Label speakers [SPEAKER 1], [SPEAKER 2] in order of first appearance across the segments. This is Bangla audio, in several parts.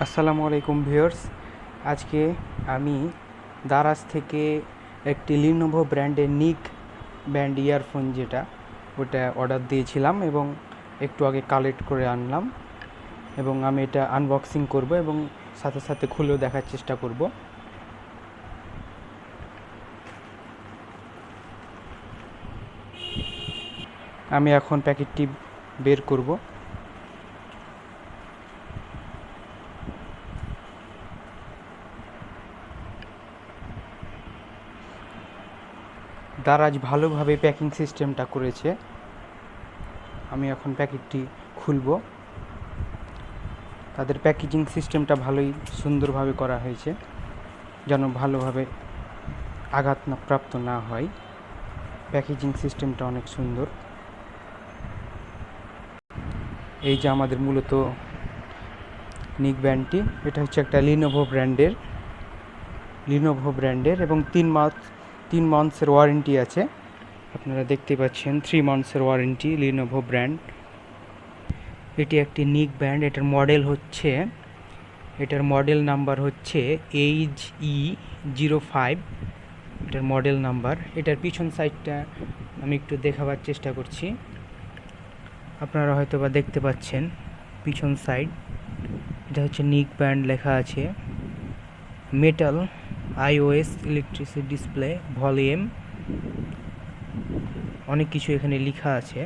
[SPEAKER 1] আসসালামু আলাইকুম ভিউয়ার্স। আজকে আমি দারাজ থেকে একটি লিনোভো ব্র্যান্ডের নিক ব্যান্ড ইয়ারফোন ওটা অর্ডার দিয়েছিলাম এবং একটু আগে কালেক্ট করে আনলাম এবং আমি এটা আনবক্সিং করব এবং সাথে সাথে খুলেও দেখার চেষ্টা করব। আমি এখন প্যাকেটটি বের করব। দারাজ ভালোভাবে প্যাকিং সিস্টেমটা করেছে। আমি এখন প্যাকেটটি খুলব। তাদের প্যাকেজিং সিস্টেমটা ভালোই সুন্দরভাবে করা হয়েছে, যেন ভালোভাবে আঘাত প্রাপ্ত না হয়। প্যাকেজিং সিস্টেমটা অনেক সুন্দর। এই যে আমাদের মূলত নিক ব্যান্ডটি, এটা হচ্ছে একটা লিনোভো ব্র্যান্ডের এবং 3 মান্থসের ওয়ারেন্টি আছে। আপনারা দেখতে পাচ্ছেন 3 মান্থসের ওয়ারেন্টি, লিনোভো ব্র্যান্ড। এটি একটি নিক ব্যান্ড। এটার মডেল নাম্বার হচ্ছে HE05। এটার মডেল নাম্বার। এটার পিছন সাইডটা আমি একটু দেখাবার চেষ্টা করছি। আপনারা হয়তো বা দেখতে পাচ্ছেন পিছন সাইড। এটা হচ্ছে নিক ব্যান্ড লেখা আছে, metal, iOS, electricity display, volume, অনেক কিছু এখানে লেখা আছে।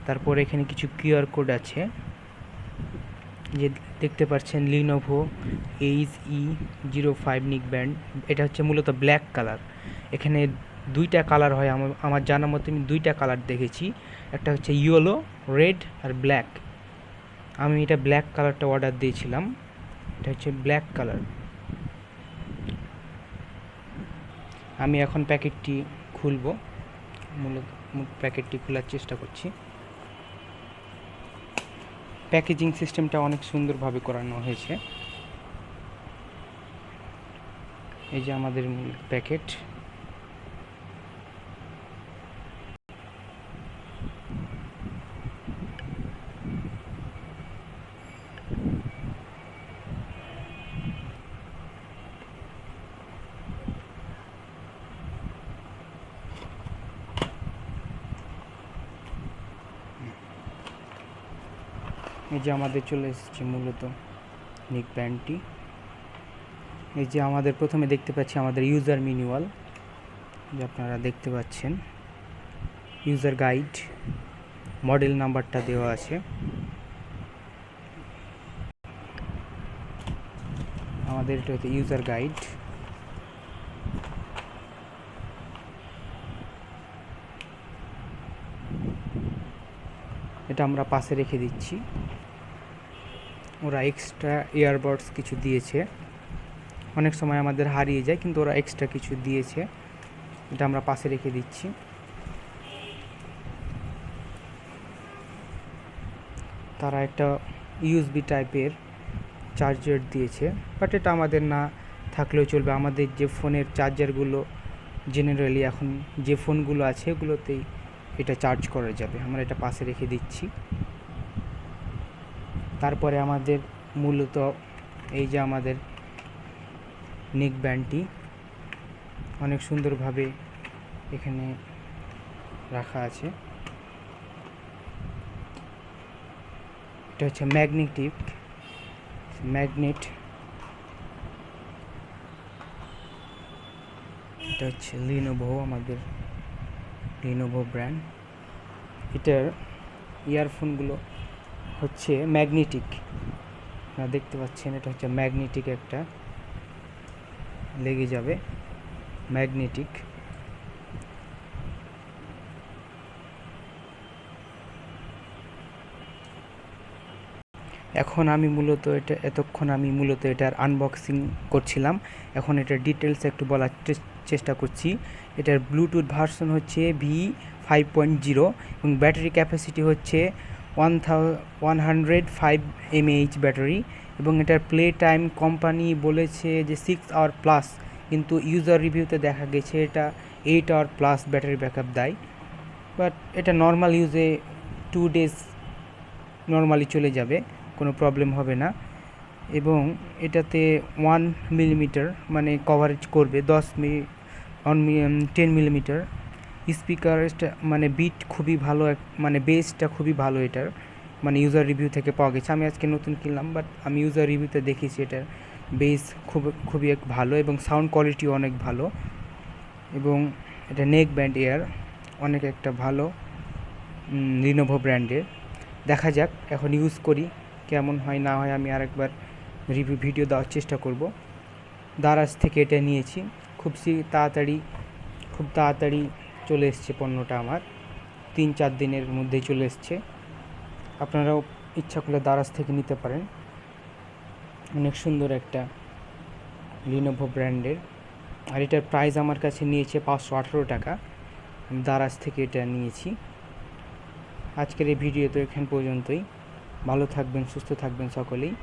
[SPEAKER 1] তারপর এখানে কিছু কিউআর কোড আছে। যে দেখতে পাচ্ছেন লিনোভো HE05 নিক ব্যান্ড। এটা হচ্ছে মূলত ব্ল্যাক কালার। এখানে 2টা কালার হয়, আমার জানা মতে আমি 2টা কালার দেখেছি। একটা হচ্ছে ইয়েলো, রেড আর ব্ল্যাক। আমি এটা ব্ল্যাক কালারটা অর্ডার দিয়েছিলাম। এটা হচ্ছে ব্ল্যাক কালার। আমি এখন প্যাকেটটি খুলব। মূলত প্যাকেটটি খোলার চেষ্টা করছি। প্যাকেজিং সিস্টেমটা অনেক সুন্দরভাবে করানো হয়েছে। এই যে আমাদের মূল প্যাকেট। এই যে আমাদের চলে এসেছে মূলত নিক ব্যান্ডটি। এই যে আমাদের প্রথমে দেখতে পাচ্ছি আমাদের ইউজার ম্যানুয়াল, যে আপনারা দেখতে পাচ্ছেন ইউজার গাইড, মডেল নাম্বারটা দেওয়া আছে। আমাদের এটা হচ্ছে ইউজার গাইড। এটা আমরা পাশে রেখে দিচ্ছি। ওরা এক্সট্রা ইয়ারবাডস কিছু দিয়েছে, অনেক সময় আমাদের হারিয়ে যায়, কিন্তু ওরা এক্সট্রা কিছু দিয়েছে। এটা আমরা পাশে রেখে দিচ্ছি। তারা একটা ইউএসবি টাইপের চার্জার দিয়েছে, বাট এটা আমাদের না থাকলেও চলবে। আমাদের যে ফোনের চার্জারগুলো জেনারেলি এখন যে ফোনগুলো আছে ওগুলোতেই এটা চার্জ করা যাবে। আমরা এটা পাশে রেখে দিচ্ছি। তারপরে আমাদের মূলত এই যে আমাদের নিক ব্যান্ডটি অনেক সুন্দরভাবে এখানে রাখা আছে। এটা হচ্ছে ম্যাগনেট। এটা হচ্ছে আমাদের লিনোভো ব্র্যান্ড। এটার ইয়ারফোনগুলো হচ্ছে ম্যাগনেটিক। আপনারা দেখতে পাচ্ছেন এটা হচ্ছে ম্যাগনেটিক, একটা লেগে যাবে ম্যাগনেটিক। এতক্ষণ আমি মূলত এটার আনবক্সিং করছিলাম। এখন এটার ডিটেলস একটু বলার চেষ্টা করছি। এটার ব্লুটুথ ভার্সন হচ্ছে V5.0 এবং ব্যাটারি ক্যাপাসিটি হচ্ছে 105 mAh ব্যাটারি, এবং এটার প্লে টাইম কোম্পানি বলেছে যে 6 আওয়ার প্লাস, কিন্তু ইউজার রিভিউতে দেখা গেছে এটা 8 আওয়ার প্লাস ব্যাটারি ব্যাকআপ দেয়। বাট এটা নর্মাল ইউজে 2 ডেজ নর্মালি চলে যাবে, কোনো প্রবলেম হবে না। এবং এটাতে 1 মিলিমিটার মানে কভারেজ করবে 10 মিলিমিটার স্পিকার মানে বিট খুবই ভালো, মানে বেসটা খুবই ভালো এটার, মানে ইউজার রিভিউ থেকে পাওয়া গেছে। আমি আজকে নতুন কিনলাম, বাট আমি ইউজার রিভিউতে দেখেছি এটার বেস খুবই ভালো এবং সাউন্ড কোয়ালিটিও অনেক ভালো। এবং এটা নেক ব্যান্ড এয়ার, অনেক একটা ভালো লিনোভো ব্র্যান্ডের। দেখা যাক এখন ইউজ করি কেমন হয় না হয়, আমি আরেকবার রিভিউ ভিডিও দেওয়ার চেষ্টা করব। দারাজ থেকে এটা নিয়েছি, খুব তাড়াতাড়ি চলে এসছে পণ্যটা আমার, 3-4 দিনের মধ্যেই চলে এসছে। আপনারাও ইচ্ছা করলে দারাজ থেকে নিতে পারেন। অনেক সুন্দর একটা লিনোভো ব্র্যান্ডের, আর এটার প্রাইস আমার কাছে নিয়েছে 518 টাকা। আমি দারাজ থেকে এটা নিয়েছি। আজকের এই ভিডিও তো এখান পর্যন্তই। ভালো থাকবেন, সুস্থ থাকবেন সকলেই।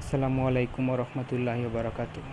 [SPEAKER 1] আসসালামু আলাইকুম ওয়া রাহমাতুল্লাহি ওয়া বারাকাতুহু।